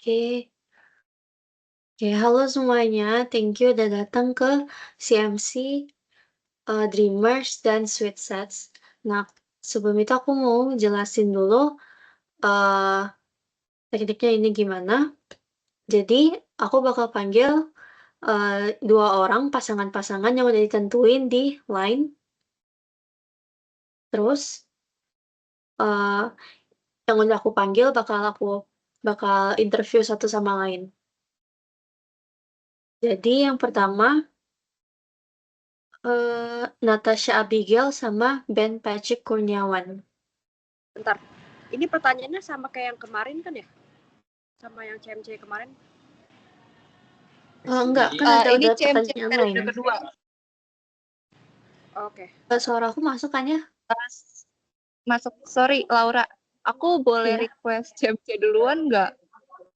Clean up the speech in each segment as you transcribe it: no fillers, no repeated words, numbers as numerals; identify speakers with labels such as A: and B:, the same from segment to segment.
A: Oke. Oke, halo semuanya. Thank you udah datang ke CMC, Dreamers dan Sweet Sets. Nah, sebelum itu aku mau jelasin dulu, eee, tekniknya ini gimana. Jadi, aku bakal panggil, 2 orang pasangan-pasangan yang udah ditentuin di line, terus, eee, yang udah aku panggil bakal interview satu sama lain. Jadi yang pertama, Natasha Abigail sama Ben Patrick Kurniawan.
B: Bentar, ini pertanyaannya sama kayak yang kemarin kan ya? Sama yang CMC kemarin?
A: Enggak, kan
C: Ini
A: ada
C: CMC
A: pertanyaan
C: periode
A: lain.
C: kedua.
B: Oke.
A: Suara aku masuk kan ya?
C: Masuk, sorry Laura. Aku boleh
A: Iya.
C: request CMC duluan nggak?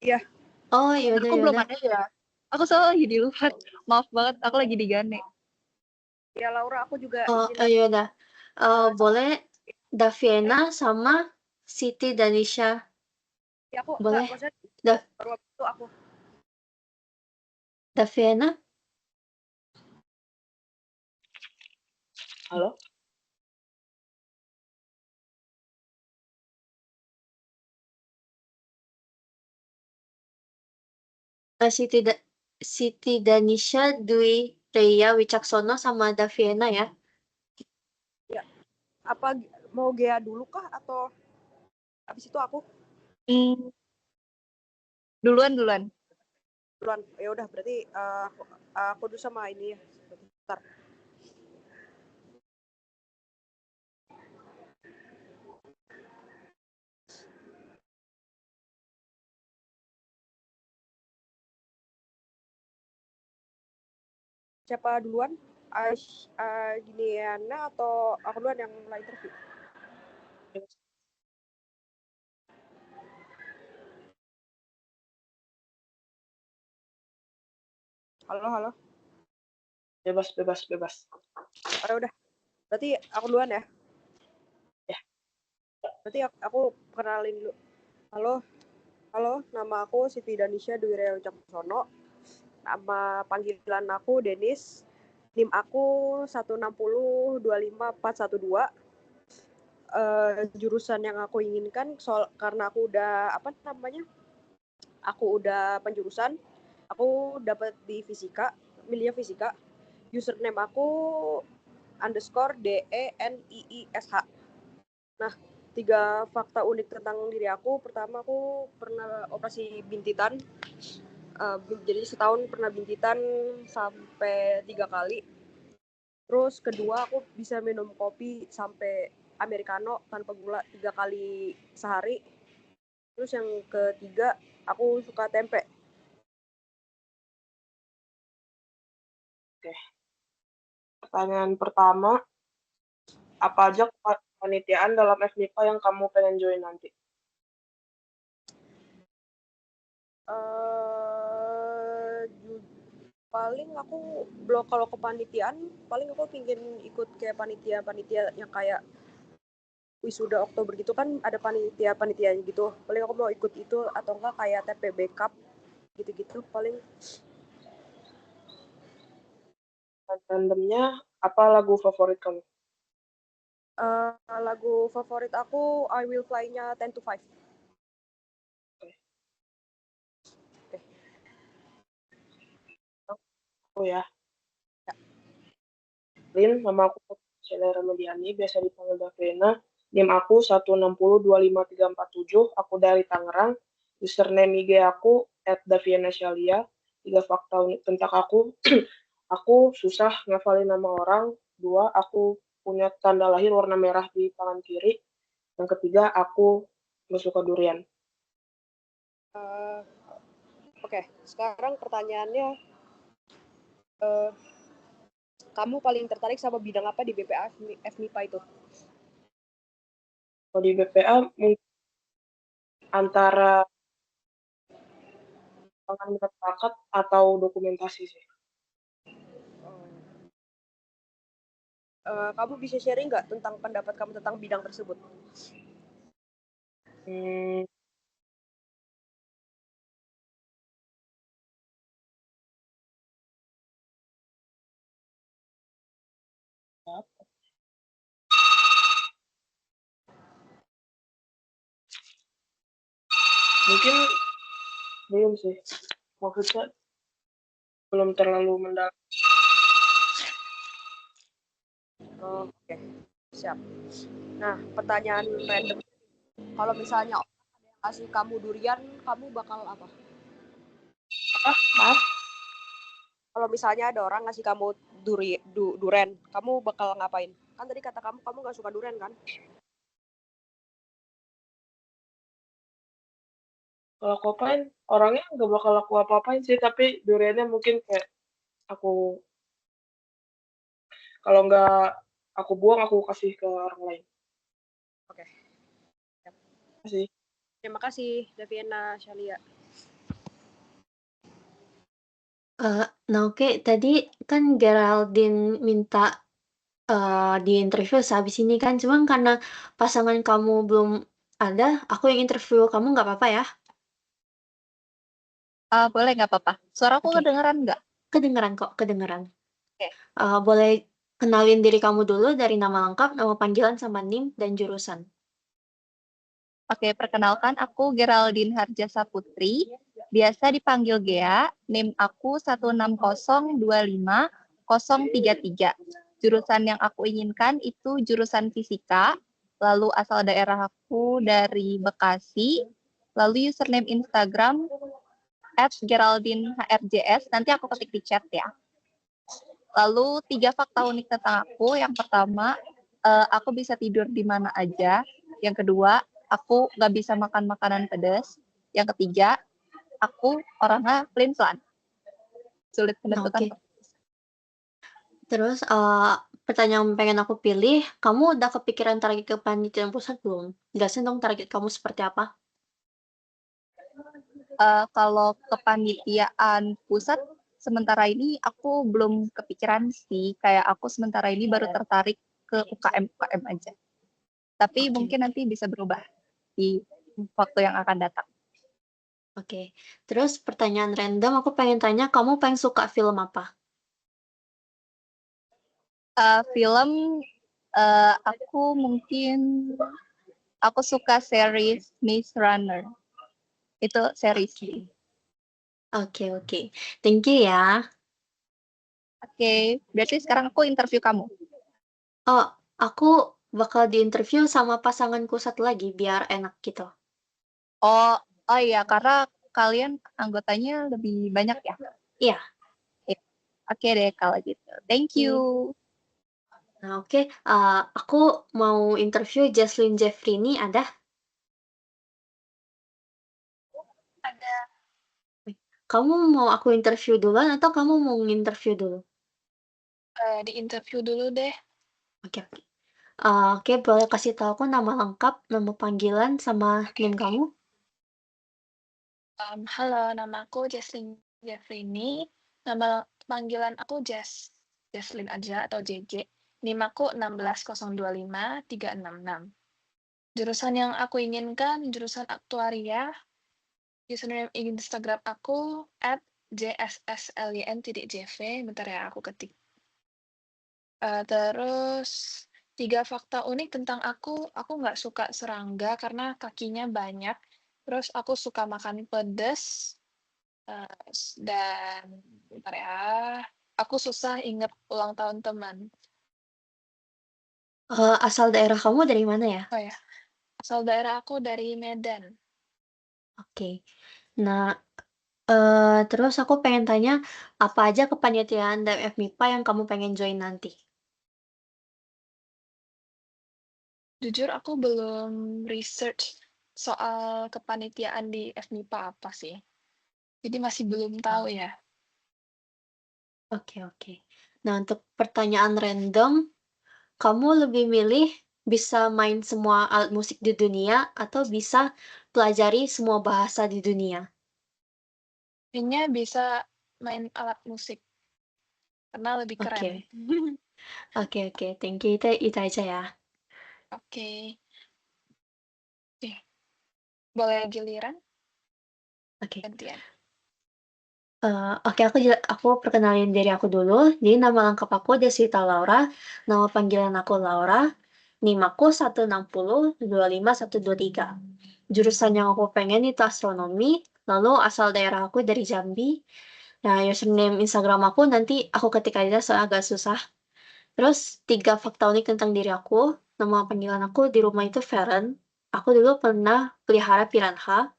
B: Iya.
A: Oh, yaudah
C: Aku belum
A: yaudah.
C: ada ya. Aku soalnya lagi di luar. Maaf banget, aku lagi di Gane.
B: Ya Laura, aku juga
A: Oh,
B: izin
A: yaudah. Boleh Daviena sama Siti Danisha.
B: Ya aku enggak,
A: Boleh?
B: maksudnya
A: Dav
B: baru itu aku.
A: Daviena?
D: Halo?
A: Siti Danisha Dwi Reya Wicaksono sama Daviena ya?
B: Ya. Apa mau Gea dulu kah atau habis itu aku
C: Duluan.
B: duluan? Ya udah berarti aku dulu sama ini ya. Bentar. Siapa duluan? Giniana atau aku duluan yang mulai interview? Halo.
D: Bebas.
B: Oh, udah. Berarti aku duluan ya?
D: Ya.
B: Berarti aku kenalin dulu. Halo, nama aku Siti Danisha Dwi Rea Wicaksono. Nama panggilan aku Denis. NIM aku 16025412. Jurusan yang aku inginkan karena aku udah aku udah penjurusan, aku dapat di fisika, milihnya fisika. Username aku _DENIISH. Nah, 3 fakta unik tentang diri aku. Pertama, aku pernah operasi bintitan. Jadi setahun pernah bintitan sampai 3 kali. Terus kedua, aku bisa minum kopi sampai americano tanpa gula 3 kali sehari. Terus yang ketiga, aku suka tempe.
D: Oke. Pertanyaan pertama, apa aja kepanitiaan dalam FMIPA yang kamu pengen join nanti?
B: Paling aku kalau kepanitiaan, paling aku pingin ikut kayak panitia yang kayak wisuda Oktober gitu kan, ada panitia-panitianya gitu. Paling aku mau ikut itu atau enggak kayak TPB Cup gitu-gitu paling.
D: Randomnya, apa lagu favorit kamu?
B: Lagu favorit aku I Will Fly-nya 10 to 5.
D: Oke. Aku ya. Nama aku Sheila Ramadiani, biasa dipanggil Davena. NIM aku 1602537, aku dari Tangerang. Username IG aku @davienasyalia. 3 fakta unik tentang aku. Aku susah ngafalin nama orang. 2, aku punya tanda lahir warna merah di tangan kiri. Yang ketiga, aku nggak suka durian.
B: Oke, sekarang pertanyaannya, kamu paling tertarik sama bidang apa di BPA FMIPA itu?
D: Kalau di BPA, mungkin antara minat bakat atau dokumentasi sih.
B: Kamu bisa sharing nggak tentang pendapat kamu tentang bidang tersebut?
D: Mungkin belum sih. Maksudnya belum terlalu mendalam.
B: Oke, siap. Nah, pertanyaan random. Kalau misalnya orang ada yang kasih kamu durian, kamu bakal apa?
D: Maaf,
B: Kalau misalnya ada orang ngasih kamu duren, kamu bakal ngapain? Kan tadi kata kamu gak suka duren kan?
D: kalau aku apain, orangnya nggak bakal aku apa-apain sih, tapi duriannya mungkin kayak aku, kalau nggak aku buang, aku kasih ke orang lain.
B: Oke.
D: Terima kasih.
B: Terima kasih, Daviana Shalia.
A: Nah oke, tadi kan Geraldine minta di interview sehabis ini kan, cuman karena pasangan kamu belum ada, aku yang interview kamu nggak apa-apa ya?
C: Boleh nggak apa-apa? Suaraku
A: Oke.
C: kedengeran nggak?
A: Kedengeran kok, kedengeran.
C: Oke.
A: Boleh kenalin diri kamu dulu dari nama lengkap, nama panggilan, sama NIM dan jurusan.
C: Oke, perkenalkan aku Geraldine Harjasa Putri, biasa dipanggil Gea, NIM aku 160250033. Jurusan yang aku inginkan itu jurusan fisika, lalu asal daerah aku dari Bekasi, lalu username Instagram @geraldinehrjs, nanti aku ketik di chat ya. Lalu 3 fakta unik tentang aku. Yang pertama, aku bisa tidur di mana aja. Yang kedua, aku nggak bisa makan makanan pedas. Yang ketiga, aku orangnya pelin-pelan. Sulit
A: Nah
C: menentukan.
A: oke. Terus pertanyaan yang pengen aku pilih, kamu udah kepikiran target kepanitiaan pusat belum? Jelasin dong target kamu seperti apa?
C: Kalau kepanitiaan pusat, sementara ini aku belum kepikiran sih. Kayak aku sementara ini baru tertarik ke UKM aja. Tapi
A: Oke.
C: mungkin nanti bisa berubah di waktu yang akan datang.
A: Oke. Terus pertanyaan random, aku pengen tanya, kamu pengen suka film apa?
C: Film, aku suka series Maze Runner. Itu series.
A: Oke. Thank you ya.
C: Oke, berarti sekarang aku interview kamu.
A: Oh, aku bakal diinterview sama pasanganku satu lagi biar enak gitu.
C: Oh iya, karena kalian anggotanya lebih banyak ya?
A: Iya.
C: Oke deh kalau gitu. Thank you.
A: Nah, oke. Aku mau interview Jesslyn Jeffrini, ada?
C: Ada.
A: Kamu mau aku interview duluan atau kamu mau nginterview dulu?
C: Di interview dulu deh.
A: Oke. Oke, boleh kasih tahu aku nama lengkap, nama panggilan, sama NIM kamu?
E: Halo, nama aku Jesslyn Jeffrini. Nama panggilan aku Jesslyn aja atau JJ. NIM aku 160253666. Jurusan yang aku inginkan jurusan aktuaria. Username Instagram aku @jsslyn.jv. Bentar ya, aku ketik. Terus 3 fakta unik tentang aku nggak suka serangga karena kakinya banyak. Terus aku suka makan pedas. Dan bentar ya, aku susah inget ulang tahun teman.
A: Asal daerah kamu dari mana ya?
E: Oh ya, asal daerah aku dari Medan.
A: Oke. Nah, terus aku pengen tanya, apa aja kepanitiaan dan FMIPA yang kamu pengen join nanti?
E: Jujur aku belum research soal kepanitiaan di FMIPA apa sih. Jadi masih belum tahu ya.
A: Oke. Nah, untuk pertanyaan random, kamu lebih milih bisa main semua alat musik di dunia atau bisa pelajari semua bahasa di dunia?
E: Kayaknya bisa main alat musik karena lebih keren.
A: Oke. Thank you. Itu aja ya.
E: Oke. Boleh giliran?
A: Oke.
E: Gantian.
A: Oke, aku perkenalin diri aku dulu. Jadi nama lengkap aku Deswita Laura, nama panggilan aku Laura, NIM aku 160 25 123. Jurusan yang aku pengen itu astronomi, lalu asal daerah aku dari Jambi. Nah, username Instagram aku nanti aku ketik aja soalnya agak susah. Terus 3 fakta unik tentang diri aku, nama panggilan aku di rumah itu Feren. Aku dulu pernah pelihara piranha.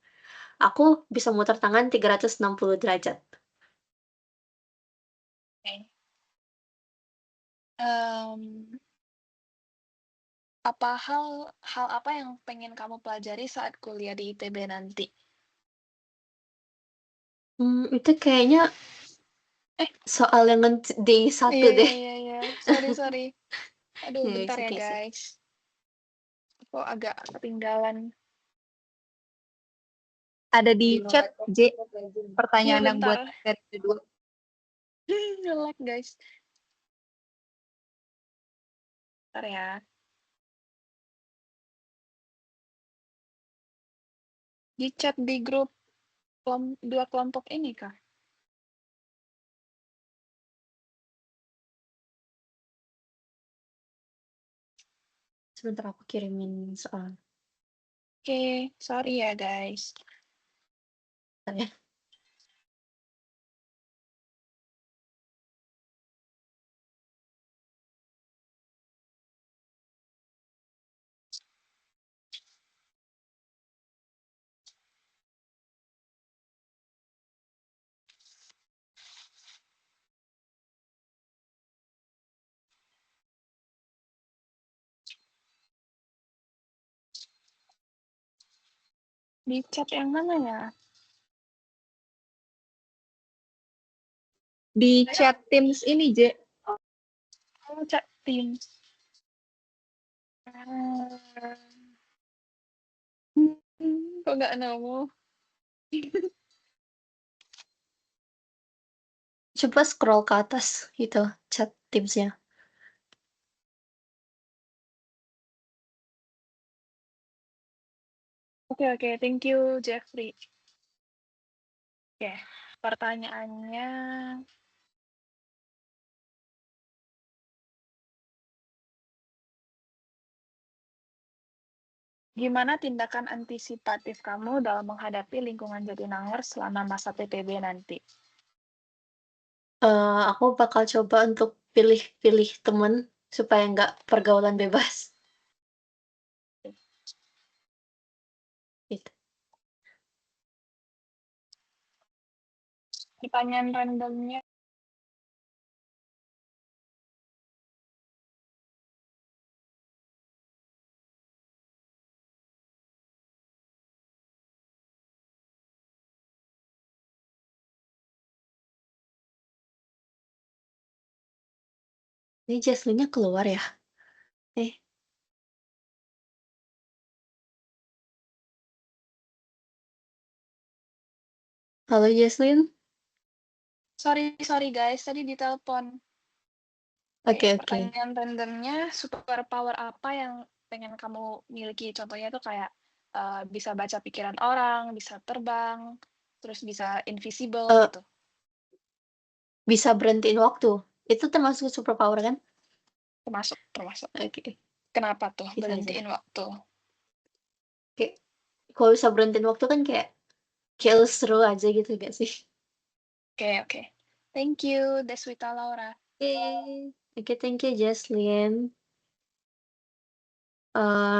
A: Aku bisa muter tangan 360 derajat.
E: Oke. Em, hal apa yang pengen kamu pelajari saat kuliah di ITB nanti?
A: Itu kayaknya
E: Eh,
A: soal yang day 1
E: iya,
A: deh.
E: iya, iya. Sorry. Aduh,
A: Ya,
E: bentar
A: it's
E: ya,
A: okay sih.
E: guys. Aku agak ketinggalan.
C: Ada di chat, J,
E: Iya,
C: pertanyaan yang buat
E: bentar.
C: dari kedua.
E: Nge-lag, guys. Bentar ya. Di chat di grup dua kelompok ini kah?
A: Sebentar aku kirimin soal.
E: Oke, sorry ya, guys.
A: Bentar ya.
E: Di chat yang mana ya?
C: Di chat Teams ini, J.
E: Oh, chat Teams. Ah. Kok nggak nemu?
A: Coba scroll ke atas gitu chat Teams-nya.
E: Oke, thank you, Jeffrey. Oke, pertanyaannya gimana tindakan antisipatif kamu dalam menghadapi lingkungan Jatinangor selama masa PPB nanti?
A: Aku bakal coba untuk pilih-pilih temen supaya nggak pergaulan bebas. Gitu.
E: Pertanyaan randomnya
A: Ini Jesslyn-nya keluar ya? Halo Jesslyn?
E: sorry guys, tadi ditelepon.
A: Oke.
E: Pertanyaan randomnya, superpower apa yang pengen kamu miliki? Contohnya tuh kayak bisa baca pikiran orang, bisa terbang, terus bisa invisible
A: Eh,
E: gitu.
A: Bisa berhentiin waktu. Itu termasuk superpower kan?
E: Termasuk.
A: Oke.
E: Kenapa tuh
A: Bisa.
E: berhentiin waktu?
A: Kayak kalau bisa berhentiin waktu kan kayak seru aja gitu gak sih?
E: Oke. Thank you, Deswita Laura.
A: Oke, thank you Jesslyn.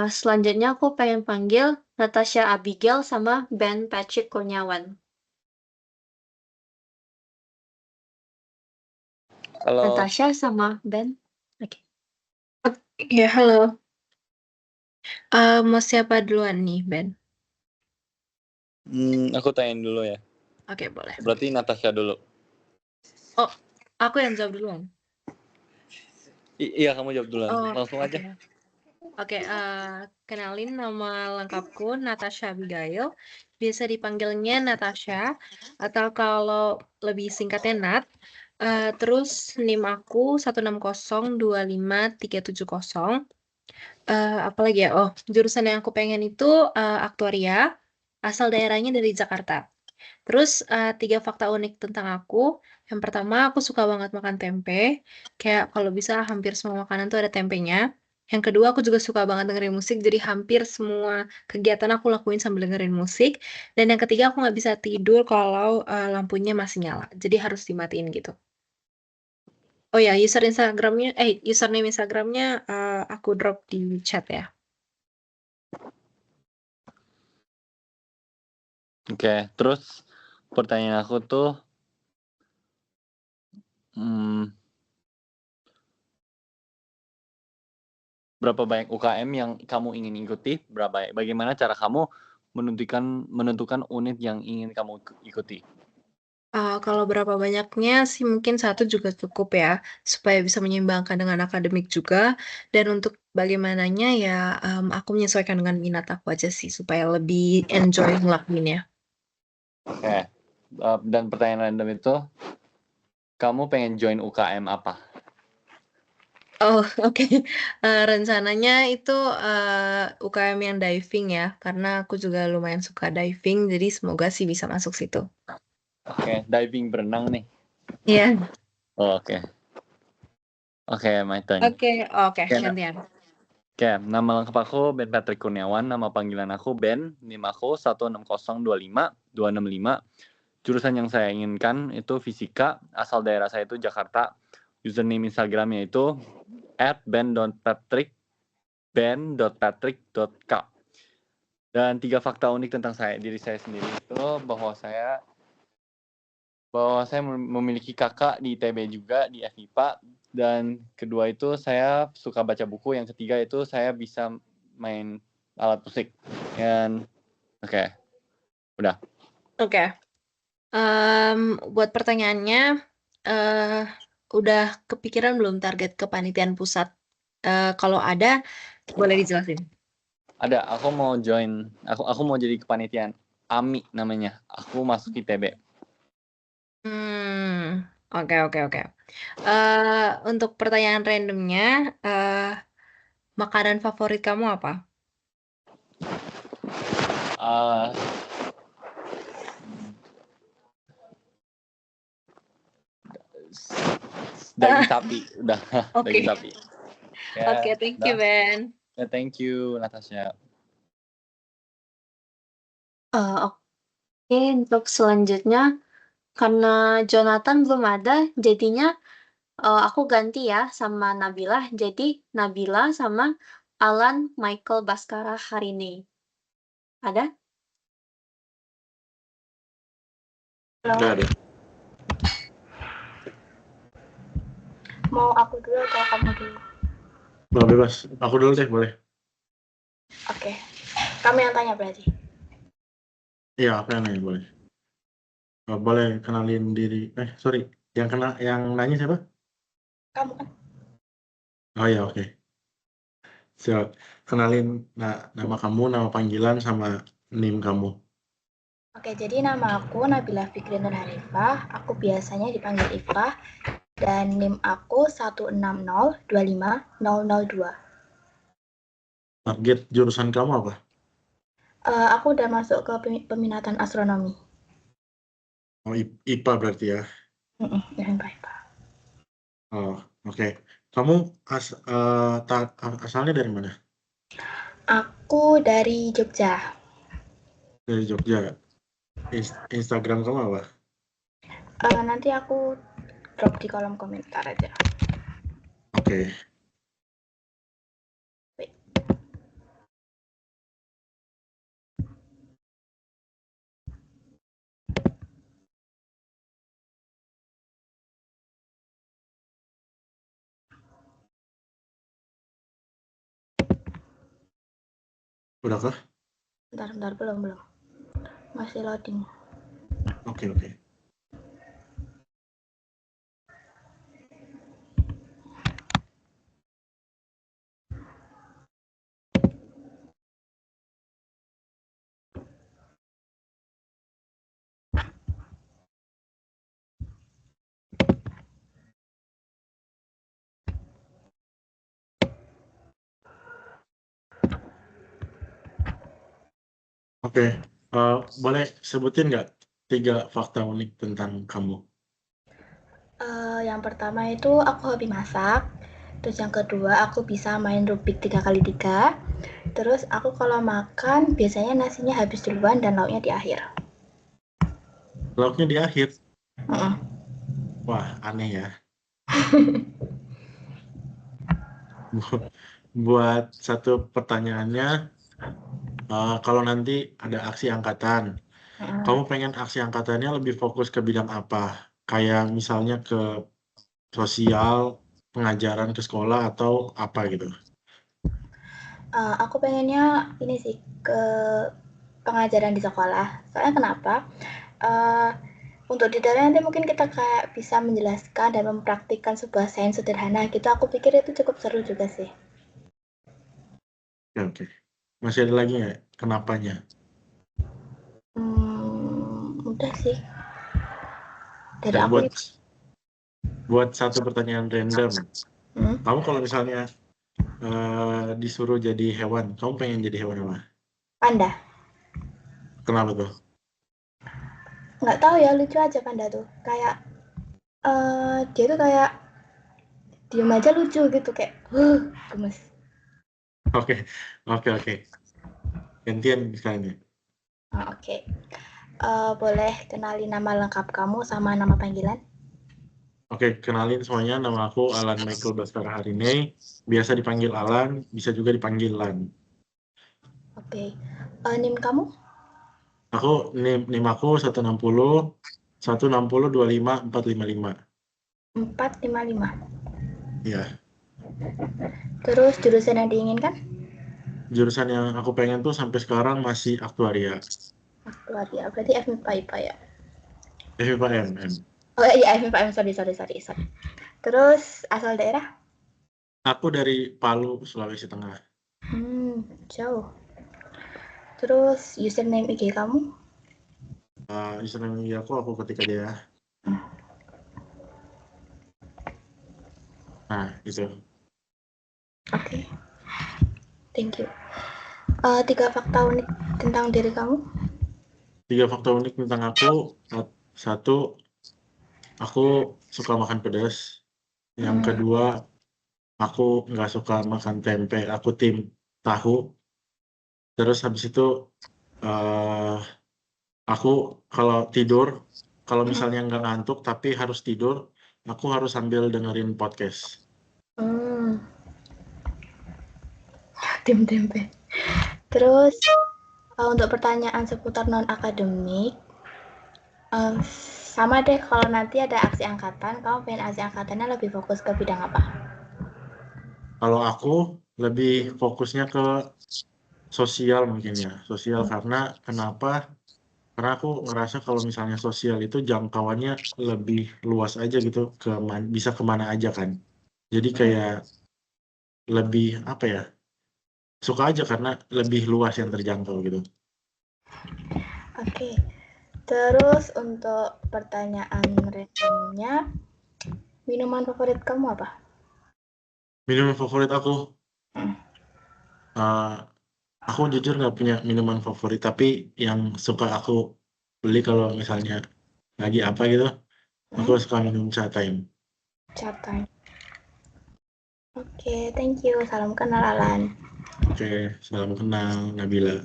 A: Selanjutnya aku pengen panggil Natasha Abigail sama Ben Patrick Kurniawan.
F: Halo.
A: Natasha sama Ben. Oke.
G: Ya, halo. Mau siapa duluan nih, Ben?
F: Aku tanyain dulu ya.
G: Oke, boleh.
F: Berarti Natasha dulu.
G: Oh, aku yang jawab duluan.
F: Iya, kamu jawab duluan.
G: Oh,
F: Langsung aja.
G: Oke, kenalin nama lengkapku Natasha Abigail. Biasa dipanggilnya Natasha, atau kalau lebih singkatnya Nat. Terus NIM aku 16025 370. Apalagi ya? Oh, jurusan yang aku pengen itu aktuaria. Asal daerahnya dari Jakarta. Terus 3 fakta unik tentang aku. Yang pertama, aku suka banget makan tempe. Kayak kalau bisa hampir semua makanan tuh ada tempenya. Yang kedua, aku juga suka banget dengerin musik. Jadi hampir semua kegiatan aku lakuin sambil dengerin musik. Dan yang ketiga, aku nggak bisa tidur kalau lampunya masih nyala. Jadi harus dimatiin gitu. Oh ya, username Instagramnya aku drop di chat ya.
F: Oke, terus pertanyaan aku tuh, berapa banyak UKM yang kamu ingin ikuti? Bagaimana cara kamu menentukan unit yang ingin kamu ikuti?
G: Kalau berapa banyaknya sih mungkin 1 juga cukup ya, supaya bisa menyeimbangkan dengan akademik juga. Dan untuk bagaimananya ya, aku menyesuaikan dengan minat aku aja sih, supaya lebih enjoy ngelakuinnya.
F: Oke, dan pertanyaan random itu, kamu pengen join UKM apa?
G: Oh, oke. Rencananya itu UKM yang diving ya, karena aku juga lumayan suka diving, jadi semoga sih bisa masuk situ.
F: Oke, diving berenang nih.
G: Iya.
F: Oh, oke. Oke, my turn.
G: Oke, gantian.
F: Oke, nama lengkap aku Ben Patrick Kurniawan, nama panggilan aku Ben, NIM aku 16025-265. Jurusan yang saya inginkan itu fisika, asal daerah saya itu Jakarta. Username Instagramnya itu @ben.patrick.k. Dan 3 fakta unik tentang diri saya sendiri itu bahwa saya memiliki kakak di ITB juga, di FIPA. Dan kedua itu saya suka baca buku. Yang ketiga itu saya bisa main alat musik. Dan oke, udah.
G: Oke. Buat pertanyaannya, udah kepikiran belum target kepanitiaan pusat? Kalau ada, boleh dijelasin.
F: Ada, aku mau jadi kepanitiaan AMI namanya. Aku masuk ITB.
G: Oke. Untuk pertanyaan randomnya, makanan favorit kamu apa?
F: Daging sapi, udah.
G: Oke.
F: Daging sapi. Ya,
G: Oke, thank you, Ben.
F: Ya, thank you, Natasha.
A: Oke, untuk selanjutnya, karena Jonathan belum ada, jadinya aku ganti ya sama Nabila. Jadi Nabila sama Alan Michael Baskara hari ini. Ada?
H: Nggak ada.
I: Mau aku dulu atau kamu dulu?
H: Boleh bebas. Aku dulu deh, boleh.
I: Oke. Kamu yang tanya berarti?
H: Iya, aku yang nanya, boleh. Boleh kenalin diri. Sorry. Yang nanya siapa?
I: Kamu kan?
H: Oh iya, oke. Siap. Kenalin nama kamu, nama panggilan, sama NIM kamu.
I: Oke, jadi nama aku Nabila Fikri Nur Harifah. Aku biasanya dipanggil Ifah. Dan NIM aku 160250002.
H: Target jurusan kamu apa?
I: Aku udah masuk ke peminatan astronomi.
H: Oh, IPA berarti ya?
I: IPA.
H: Oh, oke. Kamu asalnya dari mana?
I: Aku dari Jogja.
H: Dari Jogja. Instagram kamu apa?
I: Nanti aku drop di kolom komentar aja.
H: Oke. Udah kah?
I: Bentar, belum. Masih loading.
H: Oke. Oke. Boleh sebutin nggak 3 fakta unik tentang kamu.
I: Yang pertama itu aku hobi masak. Terus yang kedua aku bisa main Rubik 3x3. Terus aku kalau makan biasanya nasinya habis duluan dan lauknya di akhir.
H: Lauknya di akhir.
I: Mm-mm.
H: Wah, aneh ya. Buat satu pertanyaannya, kalau nanti ada aksi angkatan, kamu pengen aksi angkatannya lebih fokus ke bidang apa? Kayak misalnya ke sosial, pengajaran ke sekolah, atau apa gitu?
I: Aku pengennya ini sih ke pengajaran di sekolah. Soalnya kenapa? Untuk di dalam nanti mungkin kita kayak bisa menjelaskan dan mempraktikkan sebuah sains sederhana gitu. Aku pikir itu cukup seru juga sih.
H: Oke. Masih ada lagi nggak kenapanya?
I: Udah sih. Dari
H: Dan
I: aku
H: buat satu pertanyaan random,
I: Hmm?
H: kamu kalau misalnya disuruh jadi hewan, kamu pengen jadi hewan apa?
I: Panda.
H: Kenapa tuh?
I: Nggak tahu ya, lucu aja panda tuh. Kayak dia tuh kayak diem aja lucu gitu kayak gemes.
H: Oke. Gantian misalnya.
I: Oke. Boleh kenali nama lengkap kamu sama nama panggilan?
H: Oke, kenalin semuanya. Nama aku Alan Michael Baskara Harine. Biasa dipanggil Alan, bisa juga dipanggil Lan.
I: Oke. NIM kamu?
H: Aku NIM aku 160 160 25 455.
I: 455.
H: Iya.
I: Terus jurusan yang diinginkan?
H: Jurusan yang aku pengen tuh sampai sekarang masih aktuaria.
I: Aktuaria. Berarti FMIPA IPA ya?
H: FIPA MM.
I: Oh iya, FMIPA MM. Sorry. Terus asal daerah?
H: Aku dari Palu, Sulawesi Tengah.
I: Jauh. Terus username IG kamu?
H: Username IG aku ketik aja ya. Nah, gitu.
I: Oke. Thank you. 3 fakta unik tentang diri kamu?
H: 3 fakta unik tentang aku. 1, aku suka makan pedas. Yang kedua, aku nggak suka makan tempe. Aku tim tahu. Terus habis itu, aku kalau tidur, kalau misalnya nggak ngantuk tapi harus tidur, aku harus sambil dengerin podcast.
I: Tim tempe. Terus untuk pertanyaan seputar non-akademik, sama deh kalau nanti ada aksi angkatan, kamu pengen aksi angkatannya lebih fokus ke bidang apa?
H: Kalau aku lebih fokusnya ke sosial mungkin ya. Sosial karena kenapa? Karena aku ngerasa kalau misalnya sosial itu jangkauannya lebih luas aja gitu, bisa kemana aja kan. Jadi kayak lebih apa ya? Suka aja karena lebih luas yang terjangkau gitu.
I: Oke. Terus untuk pertanyaan randomnya, minuman favorit kamu apa?
H: Minuman favorit aku, aku jujur nggak punya minuman favorit, tapi yang suka aku beli kalau misalnya lagi apa gitu, aku suka minum Cha Time.
I: Cha Time. Oke, thank you. Salam kenal Alan.
H: Oke, salam kenal Nabila.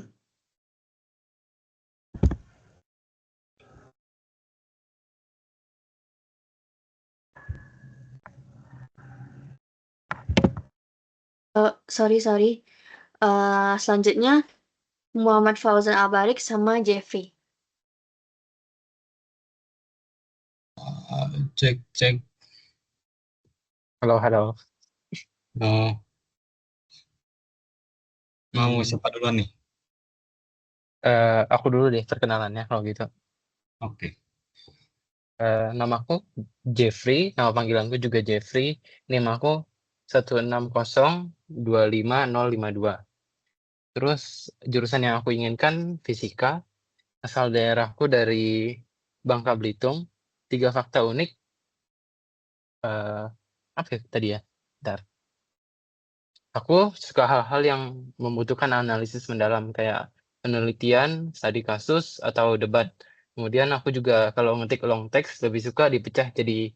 A: Sorry. Selanjutnya Muhammad Fauzan Albarik sama Jeffrey.
J: Cek.
K: Halo.
J: Mau siapa duluan nih?
K: Aku dulu deh perkenalannya kalau gitu.
J: Oke.
K: Namaku Jeffrey, nama panggilanku juga Jeffrey. NIM aku 160255052. Terus jurusan yang aku inginkan fisika. Asal daerahku dari Bangka Belitung. 3 fakta unik. Apa ya tadi ya? Bentar. Aku suka hal-hal yang membutuhkan analisis mendalam kayak penelitian, studi kasus, atau debat. Kemudian aku juga kalau ngetik long text lebih suka dipecah jadi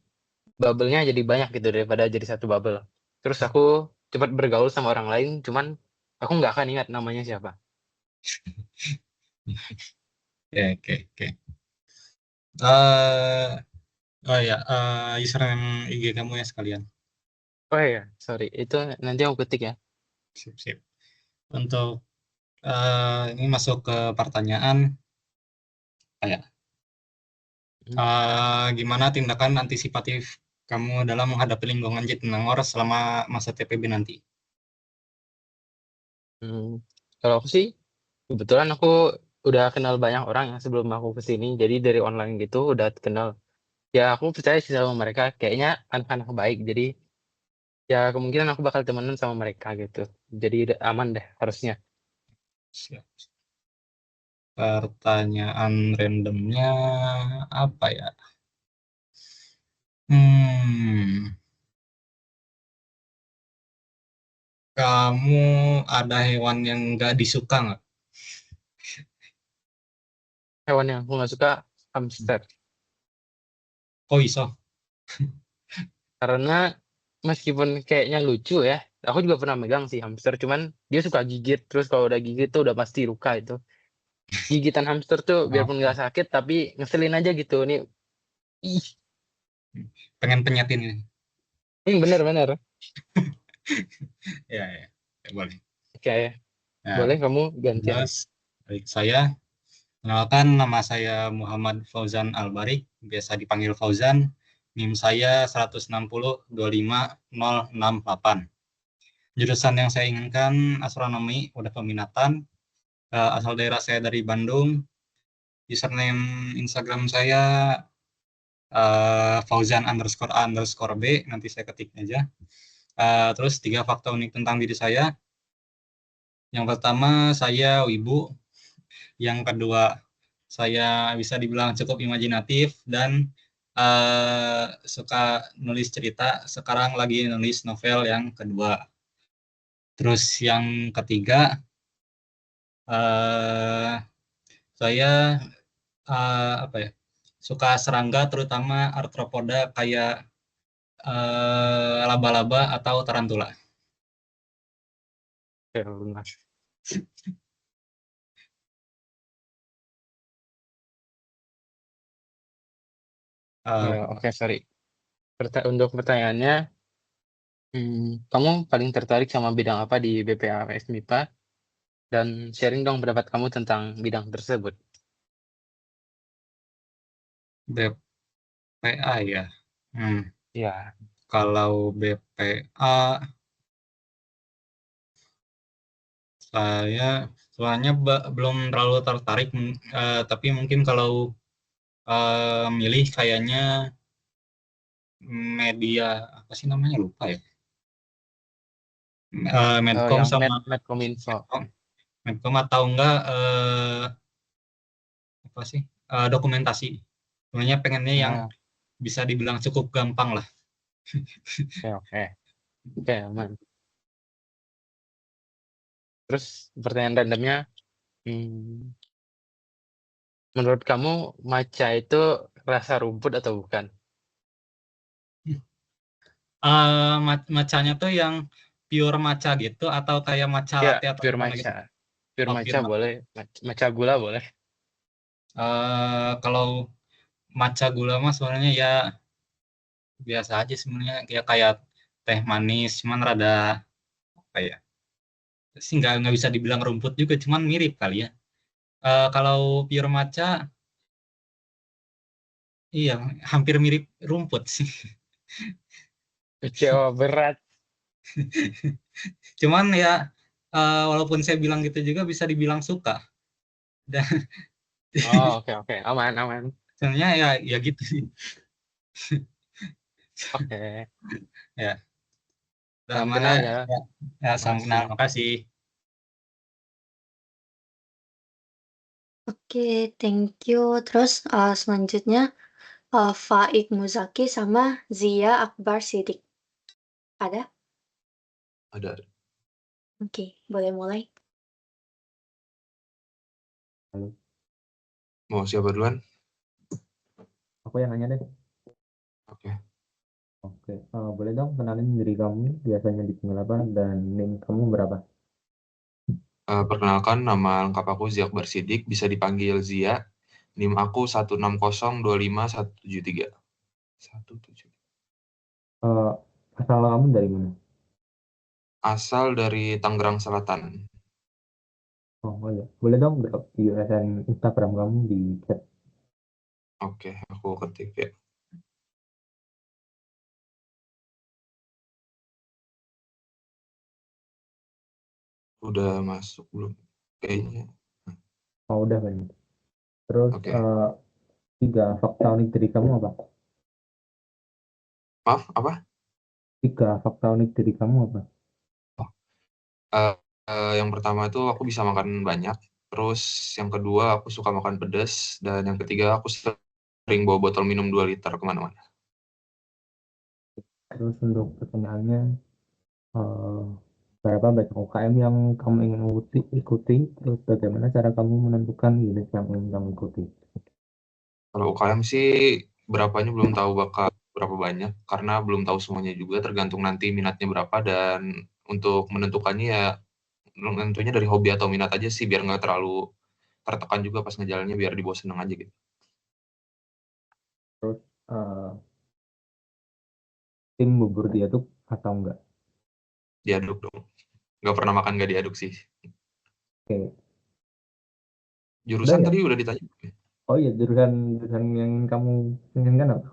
K: bubble-nya jadi banyak gitu daripada jadi satu bubble. Terus aku cepat bergaul sama orang lain, cuman aku nggak akan ingat namanya siapa.
J: Oke. Eh, oh ya, username IG kamu ya sekalian.
K: Oh iya, sorry. Itu nanti aku ketik ya.
J: Sip. Untuk ini masuk ke pertanyaan kayak gimana tindakan antisipatif kamu dalam menghadapi lingkungan Jatinangor selama masa TPB nanti?
K: Kalau aku sih, kebetulan aku udah kenal banyak orang ya sebelum aku kesini. Jadi dari online gitu udah kenal. Ya aku percaya sih sama mereka. Kayaknya anak-anak baik. Jadi ya kemungkinan aku bakal temenan sama mereka gitu. Jadi udah aman deh harusnya.
J: Siap. Pertanyaan randomnya apa ya? Kamu ada hewan yang nggak disuka nggak?
K: Hewan yang aku nggak suka hamster.
J: Kok iso?
K: Karena meskipun kayaknya lucu ya, aku juga pernah megang sih hamster. Cuman dia suka gigit. Terus kalau udah gigit tuh udah pasti luka itu. Gigitan hamster tuh biarpun nggak sakit tapi ngeselin aja gitu. Nih, ih,
J: Pengen penyetin ini.
K: bener-bener.
J: Ya, boleh.
K: Oke,
J: Nah,
K: boleh kamu gantian.
J: Mas, baik saya. Kenalkan, nama saya Muhammad Fauzan Albarik, biasa dipanggil Fauzan. NIM saya 160250068. Jurusan yang saya inginkan astronomi, udah peminatan. Asal daerah saya dari Bandung. Username Instagram saya Fauzan_A_B, nanti saya ketik aja. Terus 3 fakta unik tentang diri saya. Yang pertama, saya wibu. Yang kedua, saya bisa dibilang cukup imajinatif dan suka nulis cerita. Sekarang lagi nulis novel yang kedua. Terus yang ketiga, saya apa ya? Suka serangga, terutama arthropoda kayak laba-laba atau tarantula.
K: Oke, benar. Oke, sorry. Untuk pertanyaannya, kamu paling tertarik sama bidang apa di BPA FMIPA? Dan sharing dong pendapat kamu tentang bidang tersebut.
J: BPA ya.
K: Ya.
J: Kalau BPA, saya soalnya belum terlalu tertarik, tapi mungkin kalau milih kayaknya media apa sih namanya, lupa ya. Medcom
K: Yang
J: sama
K: Medcominfo.
J: Medcom atau enggak apa sih dokumentasi. Sebenarnya pengennya yang bisa dibilang cukup gampang lah.
K: Oke, aman. Terus pertanyaan randomnya, menurut kamu maca itu rasa rumput atau bukan?
J: Macanya tuh yang pure matcha gitu atau kayak matcha
K: Ya,
J: latte atau
K: pure
J: gimana gitu?
K: matcha. Pure
J: Oh,
K: matcha boleh, matcha gula boleh.
J: Kalau matcha gula mah sebenarnya ya biasa aja sebenarnya, ya kayak teh manis, cuman rada apa ya, sih nggak bisa dibilang rumput juga, cuman mirip kali ya. Kalau pure matcha, iya hampir mirip rumput sih.
K: Jawa berat.
J: Cuman ya walaupun saya bilang gitu juga bisa dibilang suka. Dan
K: Oke, aman.
J: sebenarnya ya gitu sih.
K: Oke.
J: Ya.
K: Salam
J: Mana
K: kenal ya.
J: ya, salam kenal. Makasih.
A: Oke, thank you. Terus selanjutnya Faik Muzaki sama Zia Akbar Sidik. Ada?
L: Ada.
A: Oke, boleh mulai.
L: Halo. Mau siapa duluan?
M: Aku yang nanya deh.
L: Oke.
M: Oke, boleh dong kenalin diri kamu, biasanya dipanggil apa, dan NIM kamu berapa?
L: Perkenalkan, nama lengkap aku Ziak Barsidik, bisa dipanggil Zia. NIM aku 160257173. 17.
M: Asal kamu dari mana?
L: Asal dari Tangerang Selatan.
M: Oh iya, boleh dong drop URL Instagram kamu di chat.
L: Oke, aku ketik ya. Udah masuk belum? Kayaknya.
M: Oh udah kan. Terus
L: Oke.
M: 3 fakta unik dari kamu apa?
L: Maaf, apa?
M: 3 fakta unik dari kamu apa?
L: Yang pertama itu aku bisa makan banyak. Terus yang kedua aku suka makan pedas. Dan yang ketiga aku sering bawa botol minum 2 liter kemana-mana.
M: Terus untuk pertanyaannya, berapa banyak UKM yang kamu ingin ikuti? Terus bagaimana cara kamu menentukan unit yang ingin kamu ikuti?
L: Kalau UKM sih berapanya belum tahu bakal berapa banyak. Karena belum tahu semuanya juga, tergantung nanti minatnya berapa. Dan untuk menentukannya ya tentunya dari hobi atau minat aja sih, biar nggak terlalu tertekan juga pas ngejalannya, biar dibawa seneng aja gitu.
M: Terus tim bubur diaduk atau enggak?
L: Diaduk dong. Nggak pernah makan nggak diaduk sih.
M: Oke.
L: Jurusan
M: Udah ya?
L: tadi udah ditanya.
M: Oh iya, jurusan yang kamu inginkan apa?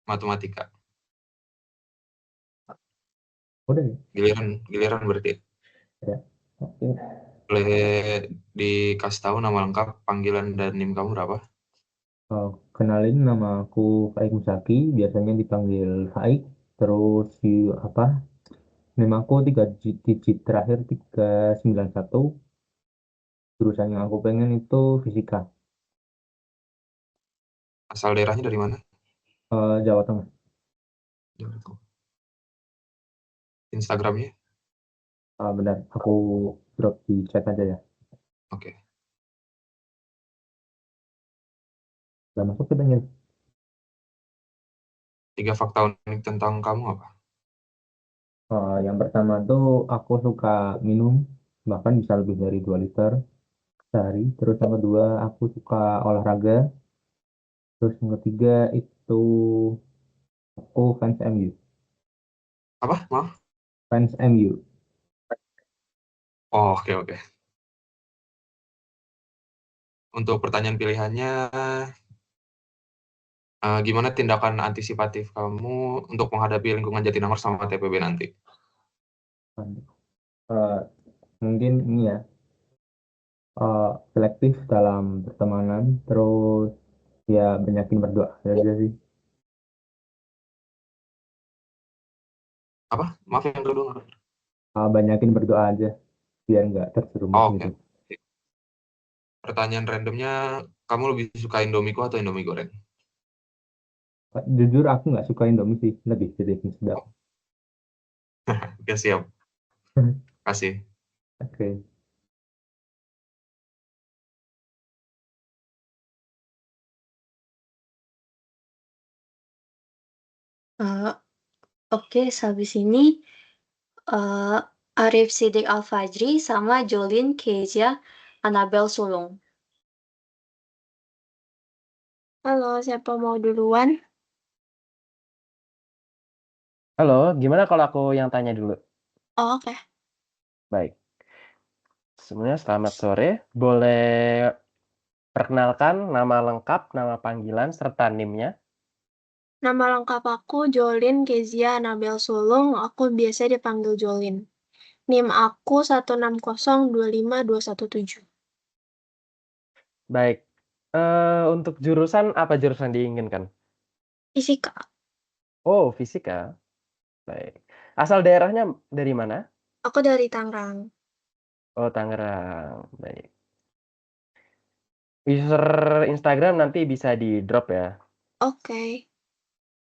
L: Matematika.
M: Udah ya?
L: Giliran berarti.
M: Ya. Oke.
L: Boleh dikasih tahu nama lengkap, panggilan dan NIM kamu berapa?
M: Kenalin, nama aku Faik Musaki, biasanya dipanggil Faik. Terus nama aku 3 digit terakhir 391. Jurusan yang aku pengen itu fisika.
L: Asal daerahnya dari mana?
M: Jawa Tengah.
L: Jawa Tengah. Instagramnya?
M: Benar, aku drop di chat aja ya.
L: Oke.
M: Udah masuk ke pengen.
L: 3 fakta unik tentang kamu apa?
M: Yang pertama tuh aku suka minum, bahkan bisa lebih dari 2 liter sehari. Terus yang kedua aku suka olahraga. Terus yang ketiga itu aku fans MU.
L: Apa? Maaf?
M: Fans MU.
L: Oh, oke. Untuk pertanyaan pilihannya, gimana tindakan antisipatif kamu untuk menghadapi lingkungan Jatinangor sama TPB nanti?
M: Mungkin ini ya, selektif dalam pertemanan, terus ya banyakin berdoa aja sih.
L: Apa? Maaf yang kedua.
M: Banyakin berdoa aja biar nggak terjerumus
L: Oh,
M: gitu.
L: oke. Pertanyaan randomnya, kamu lebih suka Indomie atau Indomie goreng?
M: Jujur aku nggak suka Indomie sih, lebih jadi sedap.
L: Oke, siap. Kasih.
M: Oke.
A: Oke, habis ini Arif Sidik Al-Fajri sama Jolin Kezia Annabel Sulung. Halo, siapa mau duluan?
N: Halo, gimana kalau aku yang tanya dulu?
A: Oh, oke.
N: Baik. Semuanya selamat sore. Boleh perkenalkan nama lengkap, nama panggilan, serta NIM-nya?
A: Nama lengkap aku Jolin Kezia Annabel Sulung. Aku biasa dipanggil Jolin. NIM aku 160252217.
N: Baik. Untuk jurusan, apa jurusan diinginkan?
A: Fisika.
N: Oh, fisika. Baik. Asal daerahnya dari mana?
A: Aku dari Tangerang.
N: Oh, Tangerang. Baik. User Instagram nanti bisa di-drop ya.
A: Oke.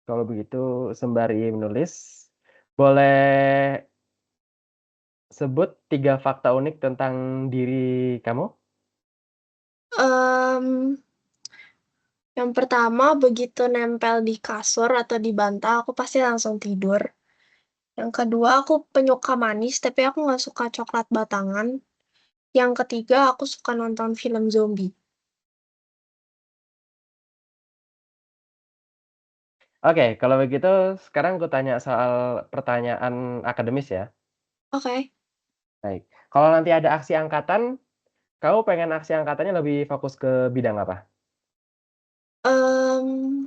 N: Kalau begitu, sembari menulis, boleh sebut 3 fakta unik tentang diri kamu?
O: Yang pertama, begitu nempel di kasur atau di bantal, aku pasti langsung tidur. Yang kedua, aku penyuka manis, tapi aku nggak suka coklat batangan. Yang ketiga, aku suka nonton film zombie.
N: Oke, kalau begitu sekarang aku tanya soal pertanyaan akademis ya.
O: Oke.
N: Baik. Kalau nanti ada aksi angkatan, kamu pengen aksi angkatannya lebih fokus ke bidang apa?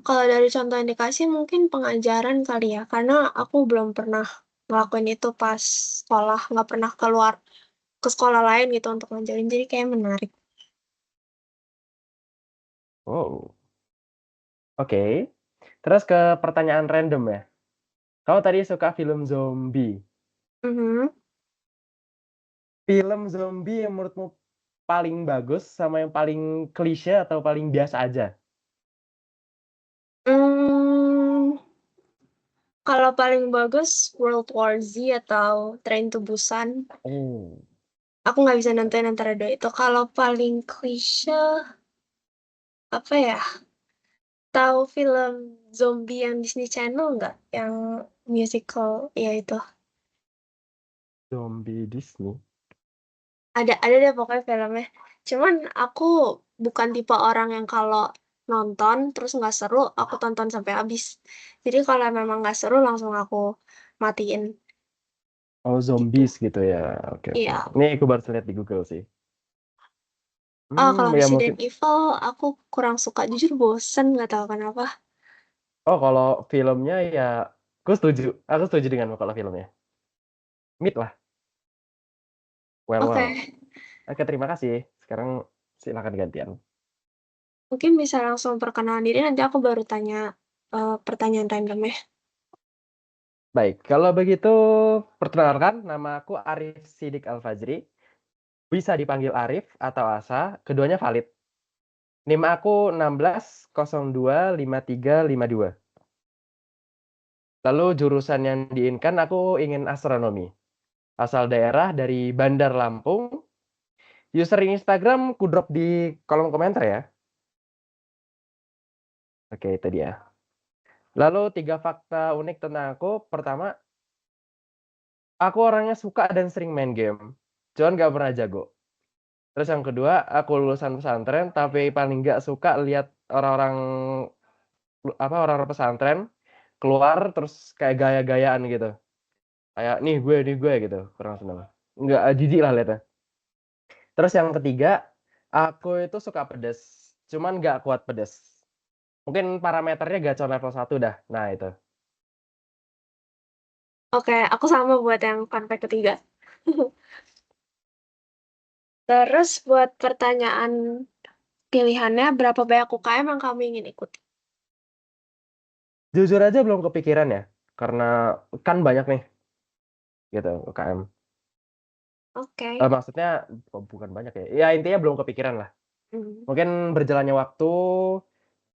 O: Kalau dari contoh yang dikasih mungkin pengajaran kali ya, karena aku belum pernah ngelakuin itu pas sekolah, nggak pernah keluar ke sekolah lain gitu untuk ngajarin, jadi kayak menarik.
N: Oh, oke. Terus ke pertanyaan random ya. Kamu tadi suka film zombie.
O: Mhm.
N: Film zombie yang menurutmu paling bagus sama yang paling klise atau paling biasa aja?
O: Kalau paling bagus World War Z atau Train to Busan.
N: Oh.
O: Aku nggak bisa nentuin antara dua itu. Kalau paling klise, apa ya? Tahu film zombie yang Disney Channel nggak? Yang musical, ya itu.
N: Zombie Disney.
O: Ada deh pokoknya filmnya. Cuman aku bukan tipe orang yang kalau nonton terus nggak seru, aku tonton sampai habis. Jadi kalau memang nggak seru langsung aku matiin.
N: Oh, zombies gitu ya. Oke, oke.
O: Iya.
N: Ini aku baru lihat di Google sih.
O: Kalau
N: Ya
O: Resident
N: mungkin.
O: Evil aku kurang suka, jujur bosen nggak tahu kenapa.
N: Oh, kalau filmnya ya, aku setuju. Aku setuju denganmu kalau filmnya. Mid lah. Well,
O: Oke,
N: Oke, terima kasih. Sekarang silakan gantian.
O: mungkin bisa langsung perkenalan diri, nanti aku baru tanya pertanyaan random ya.
N: Baik, kalau begitu perkenalkan, nama aku Arif Sidik Al-Fajri. Bisa dipanggil Arif atau Asa, keduanya valid. NIM aku 16025352. Lalu jurusan yang diinginkan aku ingin astronomi. Asal daerah dari Bandar Lampung. User Instagram ku drop di kolom komentar ya. Oke, itu dia. Lalu 3 fakta unik tentang aku. Pertama, aku orangnya suka dan sering main game. Cuman gak pernah jago. Terus yang kedua, aku lulusan pesantren tapi paling nggak suka lihat orang-orang orang-orang pesantren keluar terus kayak gaya-gayaan gitu. Kayak nih gue gitu. Kurang seneng. Nggak jijik lah lihatnya. Terus yang ketiga, aku itu suka pedes. Cuman nggak kuat pedes. Mungkin parameternya gacor level 1 dah. Nah, itu.
O: Oke, aku sama buat yang fun fact ketiga. Terus buat pertanyaan pilihannya, berapa banyak UKM yang kamu ingin ikuti?
N: Jujur aja belum kepikiran ya. Karena kan banyak nih. Gitu, UKM.
O: Oke.
N: Maksudnya bukan banyak ya. Ya intinya belum kepikiran lah.
O: Hmm.
N: Mungkin berjalannya waktu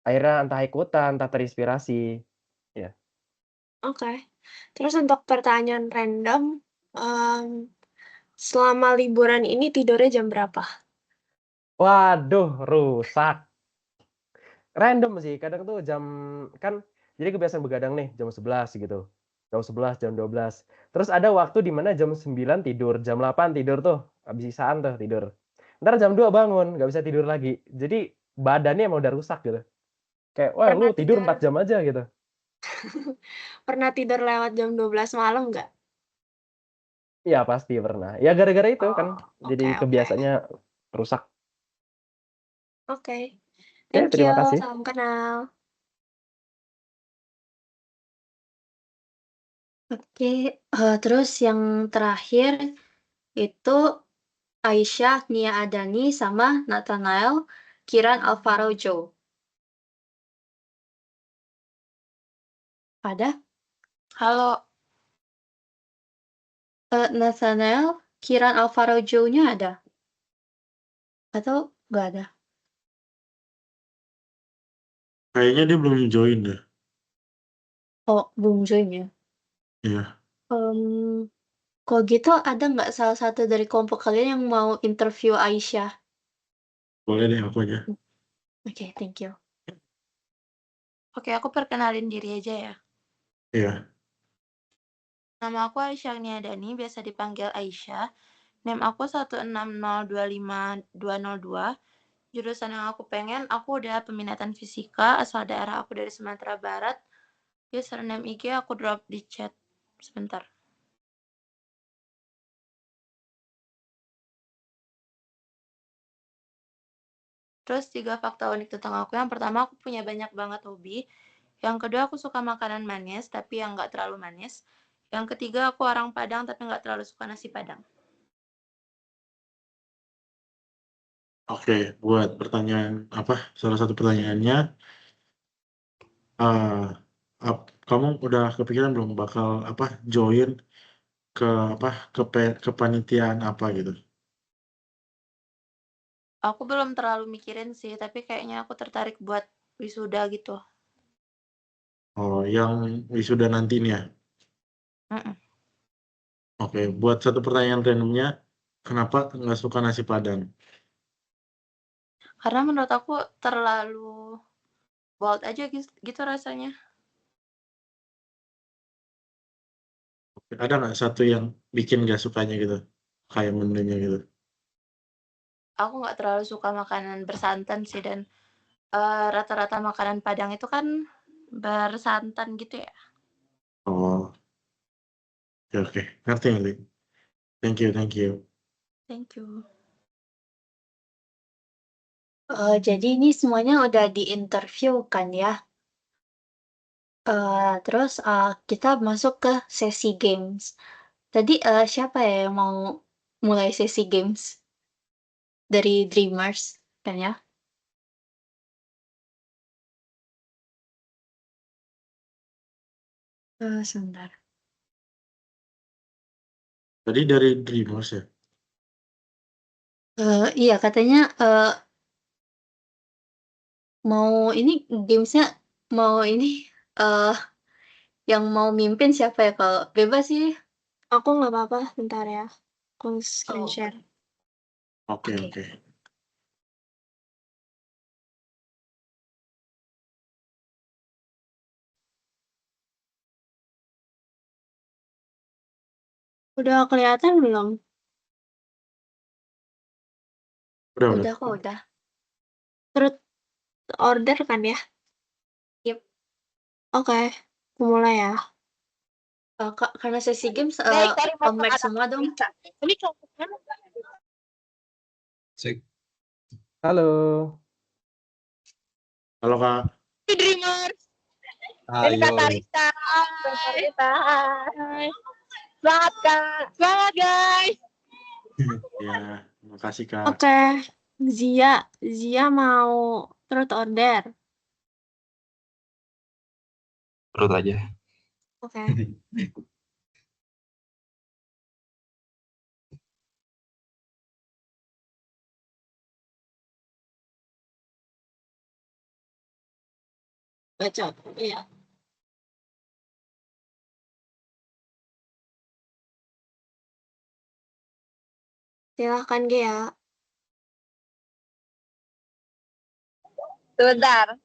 N: akhirnya entah ikutan, entah terinspirasi. Ya.
O: Oke. Terus untuk pertanyaan random, em, selama liburan ini tidurnya jam berapa?
N: Waduh, rusak. Random sih. Kadang tuh kan jadi kebiasaan begadang nih jam 11 gitu. Jam 11, jam 12. Terus ada waktu di mana jam 9 tidur, jam 8 tidur tuh. Habis sisaan tuh tidur. Ntar jam 2 bangun, nggak bisa tidur lagi. Jadi badannya emang udah rusak gitu. Kayak, wah lu
O: Pernah
N: tidur
O: tidur
N: 4 jam aja gitu.
O: pernah tidur lewat jam 12 malam nggak?
N: Iya pasti pernah. Ya gara-gara itu kan.
O: Oh,
N: Jadi
O: oke.
N: kebiasaannya rusak.
O: Oke.
N: Ya,
O: Thank you.
N: terima kasih.
O: Salam kenal.
A: Oke, terus yang terakhir itu Aisyah Nia Adani sama Nathanael Kiran Alvaro Joe. Ada?
E: Halo,
A: Nathanael Kiran Alvaro Joe-nya ada? Atau nggak ada?
H: Kayaknya dia belum join deh.
A: Oh, belum join ya?
H: Iya,
A: Kalau gitu ada nggak salah satu dari kelompok kalian yang mau interview Aisyah?
H: boleh deh aku aja.
A: Oke, thank you.
P: Oke, aku perkenalin diri aja ya.
H: Iya.
P: Nama aku Aisyah Dani, biasa dipanggil Aisyah. NIM aku 160252202. Jurusan yang aku pengen, aku udah peminatan fisika, asal daerah aku dari Sumatera Barat. Username IG aku drop di chat. Sebentar. Terus 3 fakta unik tentang aku. Yang pertama, aku punya banyak banget hobi. Yang kedua, aku suka makanan manis, tapi yang nggak terlalu manis. Yang ketiga, aku orang Padang, tapi nggak terlalu suka nasi Padang.
H: Oke, buat pertanyaan salah satu pertanyaannya, eh, kamu udah kepikiran belum bakal join ke kepanitiaan apa gitu?
P: Aku belum terlalu mikirin sih, tapi kayaknya aku tertarik buat wisuda gitu.
H: Oh, yang wisuda nanti nih ya.
P: Mm-mm.
H: Oke, buat satu pertanyaan randomnya, kenapa nggak suka nasi Padang?
P: Karena menurut aku terlalu bold aja gitu rasanya.
H: Ada nggak satu yang bikin nggak sukanya gitu? Kayak menunya gitu.
P: Aku nggak terlalu suka makanan bersantan sih, dan rata-rata makanan Padang itu kan bersantan gitu ya.
H: Oh, oke. Ngerti, ngerti. Thank you, thank you.
P: Thank you.
A: Jadi ini semuanya udah di-interview kan ya? Terus kita masuk ke sesi games. Tadi siapa ya yang mau mulai sesi games? Dari Dreamers, kan ya? Sebentar.
H: Tadi dari Dreamers ya?
A: Iya, katanya mau ini gamesnya mau ini eh yang mau mimpin siapa ya? Kalau bebas sih.
O: Aku nggak apa-apa, bentar ya. Aku screen
A: Oh,
O: share.
H: Oke, oke.
O: Udah kelihatan belum?
H: Udah.
A: Udah kok, udah.
O: Terus order kan ya?
A: Yep.
O: Oke, aku mulai ya.
A: Karena sesi games
C: Baik, dari
A: comeback semua dong.
C: Ini kelompoknya
J: Cek.
N: Halo.
H: Halo Kak.
C: Dreamers. Ini
J: Ayo.
C: Kak Tarisa. Kita. Hai. Semangat Kak. Semangat guys.
H: Ya, makasih Kak.
O: Oke, Zia mau terus order.
L: Perut aja.
O: Oke.
A: Baca, iya.
O: Silahkan Gea.
C: Sebentar.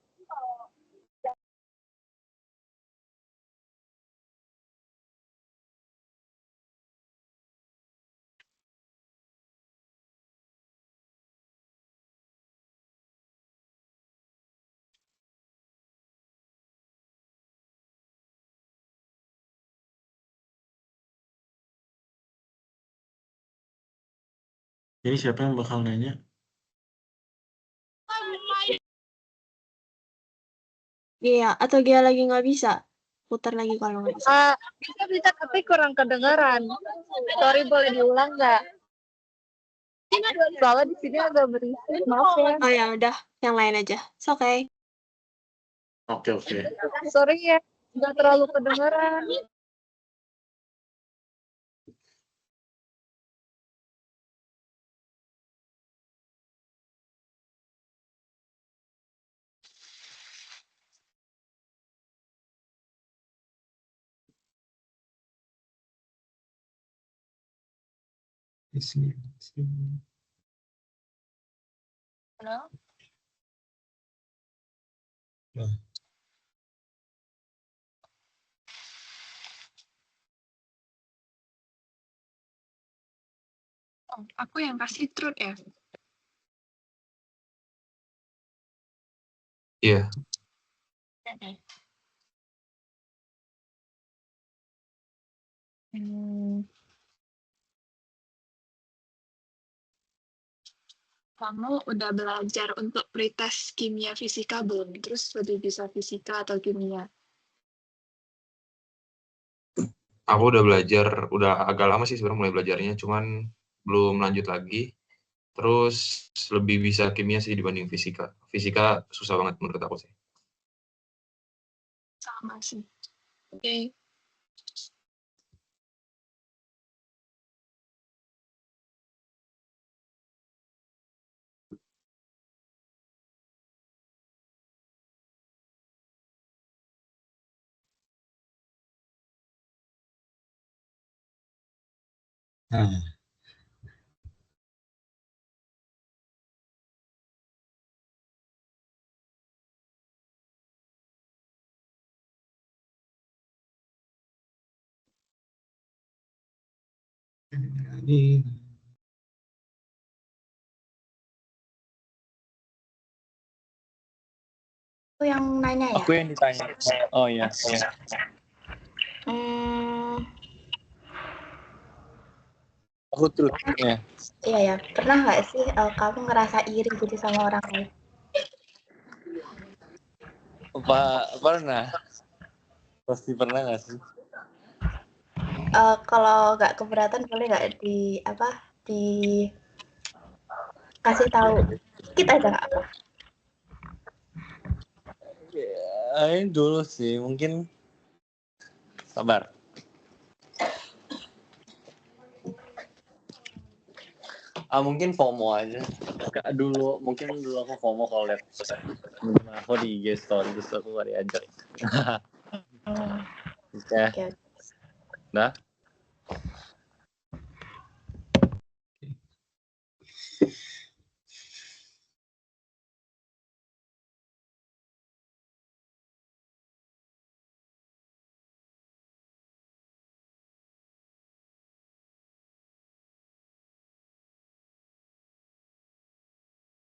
H: Ini siapa yang bakal nanya?
O: Gea, atau Gea lagi nggak bisa? Putar lagi kalau nggak bisa.
C: Bisa tapi kurang kedengeran. Sorry, boleh diulang nggak? Soalnya di sini agak berisik. Maaf ya.
O: Oh ya udah, yang lain aja. It's okay.
H: Oke, oke.
C: Sorry ya, nggak terlalu kedengeran.
E: Halo? Oh, aku yang kasih truth ya.
L: Iya.
E: Oke. Hmm, kamu udah belajar untuk pretest kimia fisika belum? Terus lebih bisa fisika atau kimia?
L: Aku udah belajar, udah agak lama sih sebenarnya mulai belajarnya, cuman belum lanjut lagi. Terus lebih bisa kimia sih dibanding fisika. Fisika susah banget menurut aku sih.
E: Sama sih. Oke.
J: Nah, jadi
I: Aku yang nanya ya.
F: Aku yang ditanya. Oh iya.
I: Hmm,
F: Aku truth. Ya.
I: iya ya. Pernah nggak sih kamu ngerasa iri gitu sama orang lain?
F: Pernah. Pasti pernah nggak sih?
I: Kalau nggak keberatan boleh nggak di kasih tahu dikit aja nggak apa?
F: Ini dulu sih, mungkin sabar. Mungkin FOMO aja. Mungkin dulu aku FOMO kalau lihat temen aku di IG story terus aku gak diajak. Oke. Nah.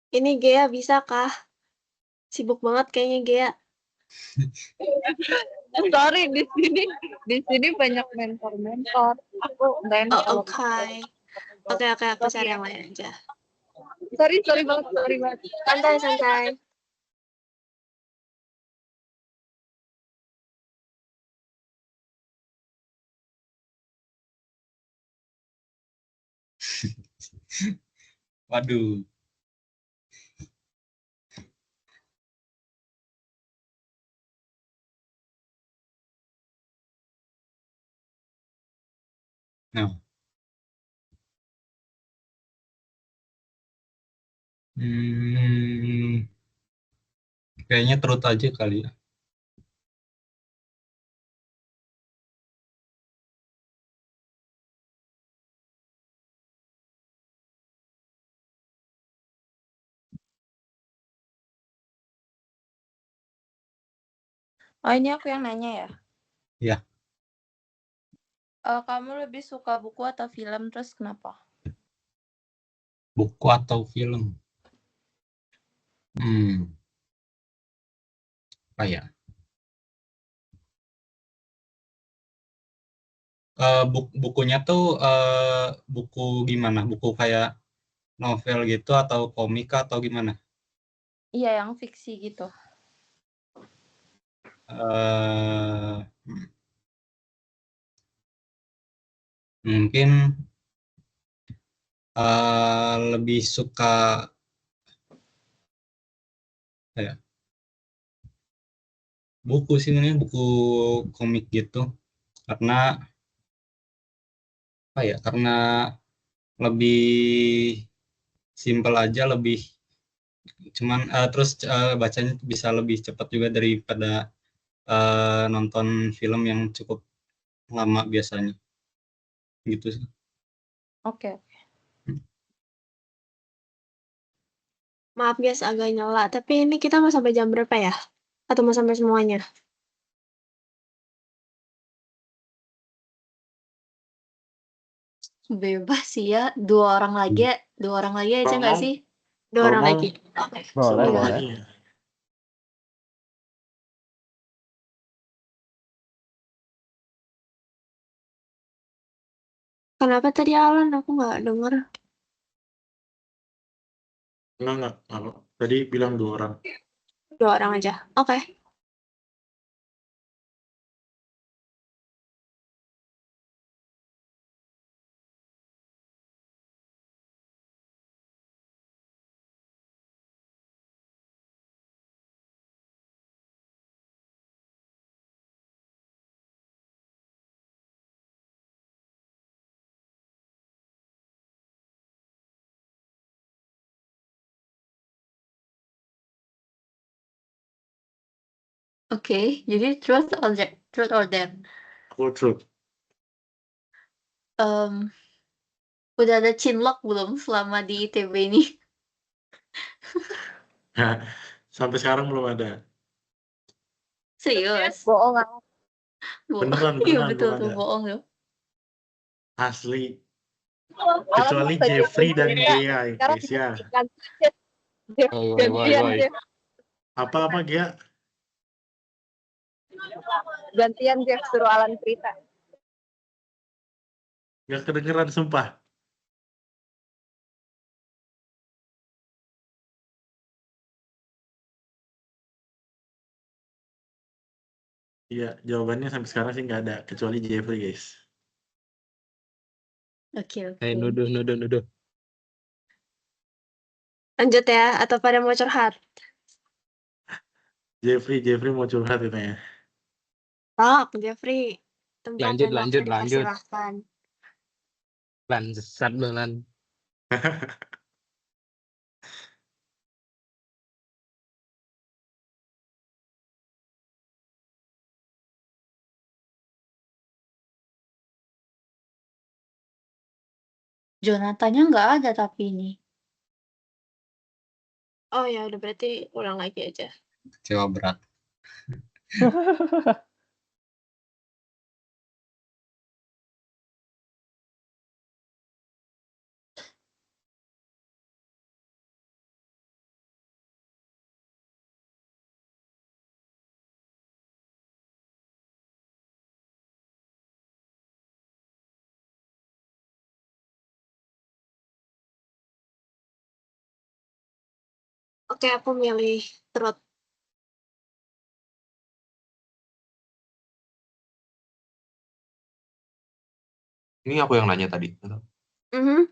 O: Ini Gea bisa kah? Sibuk banget kayaknya Gea.
C: Sorry, di sini banyak mentor. Aku nggak enak.
O: Oh, oke, aku cari yang lain aja.
C: Sorry banget.
O: Santai.
J: waduh. Nah. Kayaknya truth aja kali ya.
P: Oh, ini aku yang nanya ya?
J: Ya.
P: Kamu lebih suka buku atau film, terus kenapa?
J: Buku atau film? Apa ya? Bukunya tuh buku gimana? Buku kayak novel gitu atau komik atau gimana?
P: Iya, yang fiksi gitu.
J: Mungkin lebih suka ya, buku sih, sebenarnya buku komik gitu, karena apa ya? Karena lebih simpel aja, lebih cuman terus bacanya bisa lebih cepat juga daripada nonton film yang cukup lama biasanya. Gitu sih.
P: Oke.
O: Maaf guys, agak nyala. Tapi ini kita mau sampai jam berapa ya? Atau mau sampai semuanya?
A: Bebas sih ya, 2 orang lagi aja nggak
H: Ngomong,
A: sih?
O: 2 orang
H: ngomong
O: lagi. Oke.
N: Boleh,
H: sebelum
N: boleh.
H: ini ya.
O: Kenapa tadi Alan? Aku nggak denger.
H: Enggak. Tadi bilang 2 orang.
O: 2 orang aja. Oke.
A: Oke, jadi truth or dare?
H: Aku truth.
A: Udah ada cinlok belum selama di ITB ini?
H: Nah, sampai sekarang belum ada.
A: Serius?
C: Bohong ah.
H: Beneran
A: Iya
H: belum
A: betul tuh,
H: ada.
A: bohong loh.
H: Asli.
C: Alan
H: Kecuali
C: masa
H: Jeffrey dan
C: Gea.
H: Gea,
C: Sekarang
H: guys ya.
C: gantian Jeff,
K: Woi.
C: gantian Jeff,
H: Apa Gea?
C: gantian Jeff suruh Alan cerita.
H: Gak kedengeran sumpah. Iya, jawabannya sampai sekarang sih nggak ada, kecuali Jeffrey, guys.
A: Oke.
K: Nuduh.
O: Lanjut ya, atau pada mau curhat?
H: Jeffrey mau curhat katanya.
O: Sok, Jeffrey. Tempat dan waktu
K: Lanjut.
O: dipersilahkan.
K: Sesat lu, Lan.
A: Jonathan-nya nggak ada tapi ini.
O: Oh ya udah berarti ulang lagi aja.
J: Kecewa berat.
O: Oke, aku milih truth.
L: Ini aku yang nanya tadi.
O: Mhm.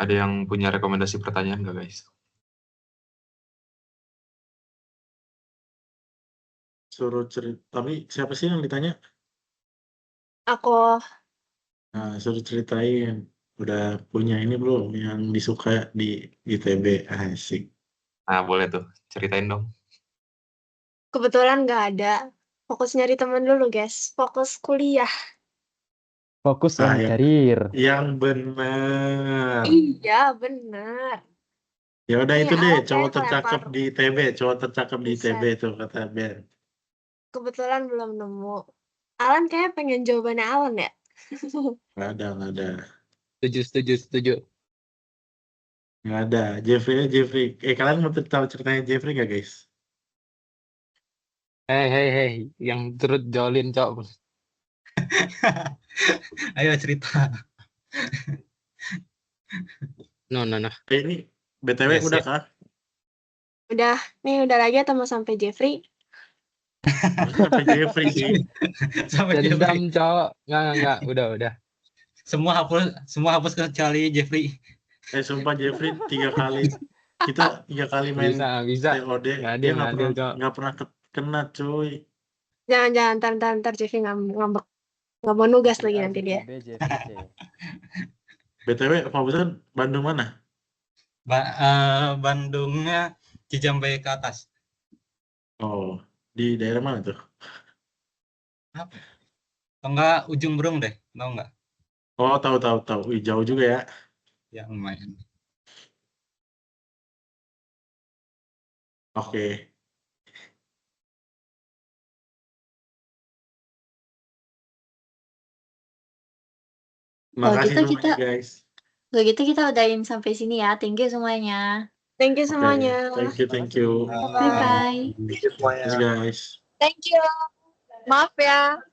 L: Ada yang punya rekomendasi pertanyaan nggak, guys?
H: Suruh cerita. Tapi siapa sih yang ditanya?
O: Aku
H: Nah, suruh ceritain. Udah punya ini belum yang disuka di ITB? Asik.
L: Nah, boleh tuh. Ceritain dong.
O: kebetulan nggak ada. Fokus nyari temen dulu, guys. Fokus kuliah.
N: Fokus on
H: yang
N: karir.
H: Yang bener.
O: Iya, bener.
H: Ya udah
O: Nih,
H: itu deh,
O: Alan
H: cowok
O: kayak
H: tercakep
O: kelempar.
H: di ITB, cowok tercakep di ITB
O: Buset.
H: tuh kata Ben.
O: Kebetulan belum nemu. Alan kayak pengen jawabannya Alan ya?
H: Nggak ada.
K: Setuju.
H: Nggak ada. Jeffrey. Kalian mau tahu ceritanya Jeffrey nggak, guys?
K: Hei, yang turut jolin, Cok.
J: Ayo cerita.
K: No.
H: Ini BTW
J: Ya,
H: udah
J: siap.
H: kah?
O: Udah, nih udah lagi atau mau sampai Jeffrey?
H: Sampai Jeffrey sih.
J: Sampai Jeffrey.
K: Dendam, Cok. Enggak. Udah.
J: Semua hapus kecuali Jeffrey.
H: Sumpah Jeffrey 3 kali. Kita 3 kali main
K: Bisa.
H: COD.
K: Nggak
H: Dia
K: adil, Cok.
H: nggak pernah kena, cuy.
O: Jangan, ntar Jeffrey ngambek. Nggak mau nugas lagi nanti dia.
H: BTW, Fauzan, Bandung mana?
J: Bandungnya Cijambe ke atas.
H: Oh, di daerah mana tuh?
J: Apa? Enggak, Ujung Berung deh, tahu nggak?
H: Oh, tahu. Wih, jauh juga ya.
J: Ya lumayan.
H: Oke. Makasih
A: gitu
H: semuanya,
A: kita
H: guys.
A: Kalau gitu kita udahin sampai sini ya. Thank you semuanya.
O: Thank you
H: Oke,
O: semuanya.
H: thank you.
A: Bye-bye.
H: Thanks, guys.
C: Thank you. Maaf ya.